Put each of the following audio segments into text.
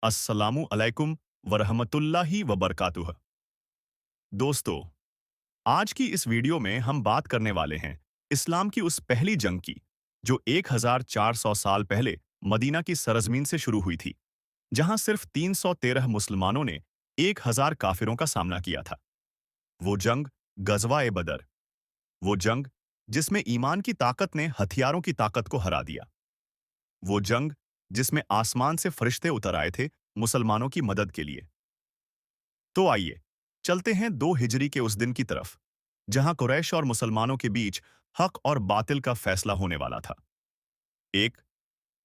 अस्सलामु अलैकुम वरहमतुल्लाहि वबरकातुह। दोस्तों, आज की इस वीडियो में हम बात करने वाले हैं इस्लाम की उस पहली जंग की, जो 1400 साल पहले मदीना की सरजमीन से शुरू हुई थी, जहां सिर्फ 313 मुसलमानों ने 1000 काफिरों का सामना किया था। वो जंग गजवा-ए बदर, वो जंग जिसमें ईमान की ताकत ने हथियारों की ताकत को हरा दिया। वो जंग जिसमें आसमान से फरिश्ते उतर आए थे मुसलमानों की मदद के लिए। तो आइए चलते हैं 2 हिजरी के उस दिन की तरफ, जहां कुरैश और मुसलमानों के बीच हक और बातिल का फैसला होने वाला था। एक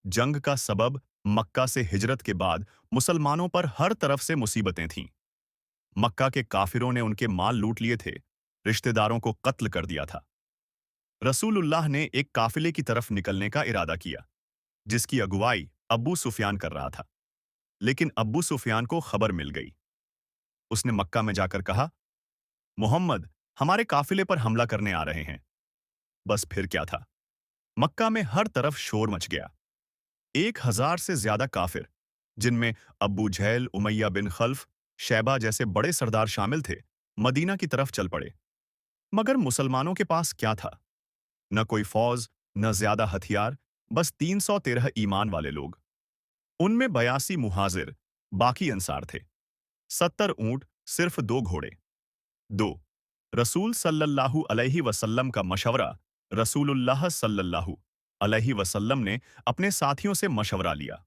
जंग का सबब मक्का से हिजरत के बाद मुसलमानों पर हर तरफ से मुसीबतें थीं। मक्का के काफिरों ने उनके माल लूट लिए थे, रिश्तेदारों को कत्ल कर दिया था। रसूलुल्लाह ने एक काफिले की तरफ निकलने का इरादा किया, जिसकी अगुवाई अब्बू सुफियान कर रहा था। लेकिन अब्बू सुफियान को खबर मिल गई। उसने मक्का में जाकर कहा, मोहम्मद हमारे काफिले पर हमला करने आ रहे हैं। बस फिर क्या था? मक्का में हर तरफ शोर मच गया। 1000 से ज्यादा काफिर, जिनमें अब्बू जहल, उमैया बिन खल्फ, शैबा जैसे बड़े सरदार शामिल थे, मदीना की तरफ चल पड़े। मगर मुसलमानों के पास क्या था? न कोई फौज, न ज्यादा हथियार, बस 313 ईमान वाले लोग। उनमें 82 मुहाजिर, बाकी अंसार थे। 70 ऊंट, सिर्फ 2 घोड़े। 2 रसूल सल्लल्लाहु अलैहि वसल्लम का मशवरा। रसूलुल्लाह सल्लल्लाहु अलैहि वसल्लम ने अपने साथियों से मशवरा लिया।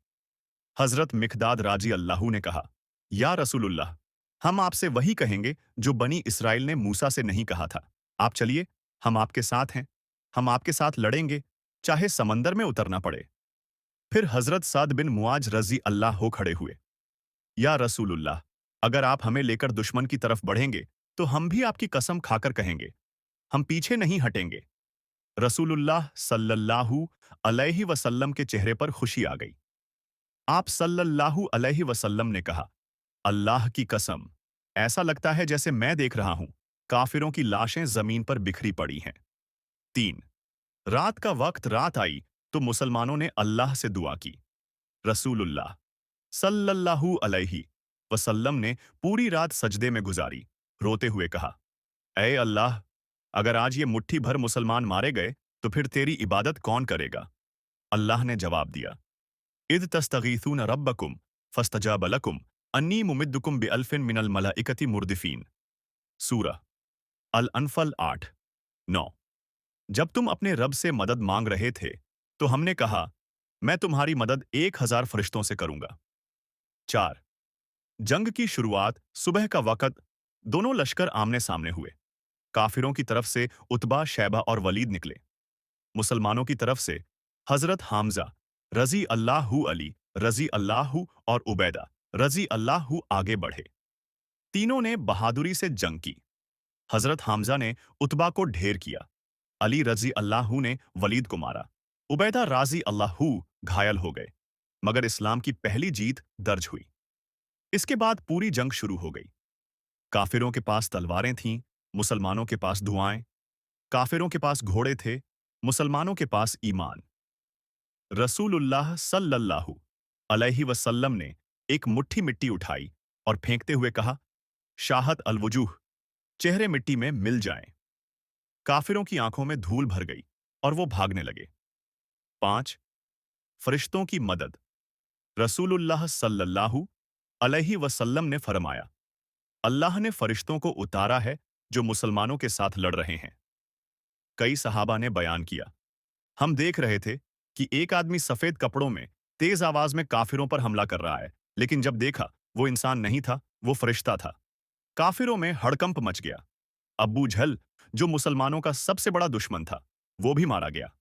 हजरत मिकदाद राजी अल्लाहु ने कहा, या रसूलुल्लाह, हम आपसे वही कहेंगे जो बनी इसराइल ने मूसा से नहीं कहा था। आप चलिए, हम आपके साथ हैं। हम आपके साथ लड़ेंगे, चाहे समंदर में उतरना पड़े। फिर हजरत साद बिन मुआज रजी अल्लाह हो खड़े हुए। या रसूलुल्लाह, अगर आप हमें लेकर दुश्मन की तरफ बढ़ेंगे, तो हम भी आपकी कसम खाकर कहेंगे, हम पीछे नहीं हटेंगे। रसूलुल्लाह सल्लल्लाहु अलैहि वसल्लम के चेहरे पर खुशी आ गई। आप सल्लल्लाहु अलैहि वसल्लम ने कहा, अल्लाह की कसम, ऐसा लगता है जैसे मैं देख रहा हूं, काफिरों की लाशें जमीन पर बिखरी पड़ी हैं। 3 रात का वक्त रात आई, तो मुसलमानों ने अल्लाह से दुआ की। रसूलुल्लाह सल्लल्लाहु अलैहि वसल्लम ने पूरी रात सजदे में गुजारी, रोते हुए कहा, ऐ अल्लाह, अगर आज ये मुट्ठी भर मुसलमान मारे गए, तो फिर तेरी इबादत कौन करेगा? अल्लाह ने जवाब दिया, इद तस्तगीथून रब्बकुम फस्तजाब लकुम अन्नी मुमिद्दुकुम बिअल्फिन मिनल मलाइकति मुर्दिफीन। सूरह अल अनफल 8-9। जब तुम अपने रब से मदद मांग रहे थे, तो हमने कहा, मैं तुम्हारी मदद 1000 फरिश्तों से करूंगा। 4 जंग की शुरुआत सुबह का वक़्त, दोनों लश्कर आमने सामने हुए। काफिरों की तरफ से उतबा, शैबा और वलीद निकले। मुसलमानों की तरफ से हजरत हामजा रजी अल्लाहु अली रजी अल्लाहु और उबैदा रजी अल्लाहु आगे बढ़े। तीनों ने बहादुरी से जंग की। हजरत हामजा ने उतबा को ढेर किया। अली रजी अल्लाहु ने वलीद को मारा। उबैदा राजी अल्लाहु घायल हो गए। मगर इस्लाम की पहली जीत दर्ज हुई। इसके बाद पूरी जंग शुरू हो गई। काफिरों के पास तलवारें थीं, मुसलमानों के पास दुआएं। काफिरों के पास घोड़े थे, मुसलमानों के पास ईमान। रसूलुल्लाह सल्लल्लाहु अलैहि वसल्लम ने एक मुट्ठी मिट्टी उठाई और फेंकते हुए कहा, शाहत अलवुजूह, चेहरे मिट्टी में मिल जाएं। काफिरों की आंखों में धूल भर गई और वो भागने लगे। 5 फरिश्तों की मदद। रसूलुल्लाह सल्लल्लाहु अलैहि वसल्लम ने फरमाया, अल्लाह ने फरिश्तों को उतारा है जो मुसलमानों के साथ लड़ रहे हैं। कई सहाबा ने बयान किया, हम देख रहे थे कि एक आदमी सफेद कपड़ों में तेज आवाज में काफिरों पर हमला कर रहा है, लेकिन जब देखा, वो इंसान नहीं था, वो फरिश्ता था। काफिरों में हड़कंप मच गया। अब्बू जहल, जो मुसलमानों का सबसे बड़ा दुश्मन था, वो भी मारा गया।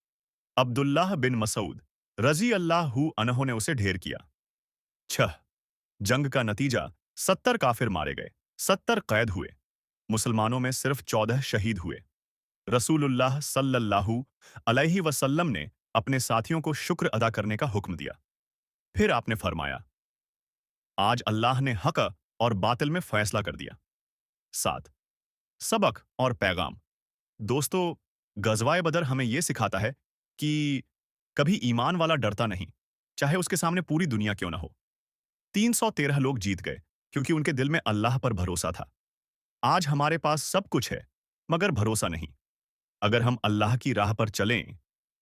अब्दुल्लाह बिन मसूद रजी अल्लाहु अन्हु ने उसे ढेर किया। 6 जंग का नतीजा, 70 काफिर मारे गए, 70 कैद हुए। मुसलमानों में सिर्फ 14 शहीद हुए। रसूलुल्लाह सल्लल्लाहु अलैहि वसल्लम ने अपने साथियों को शुक्र अदा करने का हुक्म दिया। फिर आपने फरमाया, आज अल्लाह ने हक और बातिल में फैसला कर दिया। 7 सबक और पैगाम। दोस्तों, गजवाए बदर हमें यह सिखाता है कि कभी ईमान वाला डरता नहीं, चाहे उसके सामने पूरी दुनिया क्यों ना हो। 313 लोग जीत गए क्योंकि उनके दिल में अल्लाह पर भरोसा था। आज हमारे पास सब कुछ है, मगर भरोसा नहीं। अगर हम अल्लाह की राह पर चलें,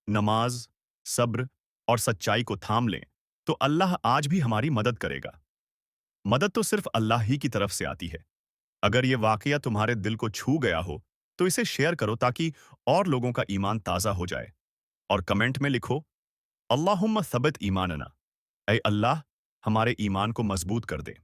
नमाज, सब्र और सच्चाई को थाम लें, तो अल्लाह आज भी हमारी मदद करेगा। मदद तो सिर्फ अल्लाह ही की तरफ से आती है। अगर ये वाकया तुम्हारे दिल को छू गया हो, तो इसे शेयर करो ताकि और लोगों का ईमान ताज़ा हो जाए। और कमेंट में लिखो, अल्लाहुम्मा सब्बित ईमानना। ऐ अल्लाह, हमारे ईमान को मजबूत कर दे।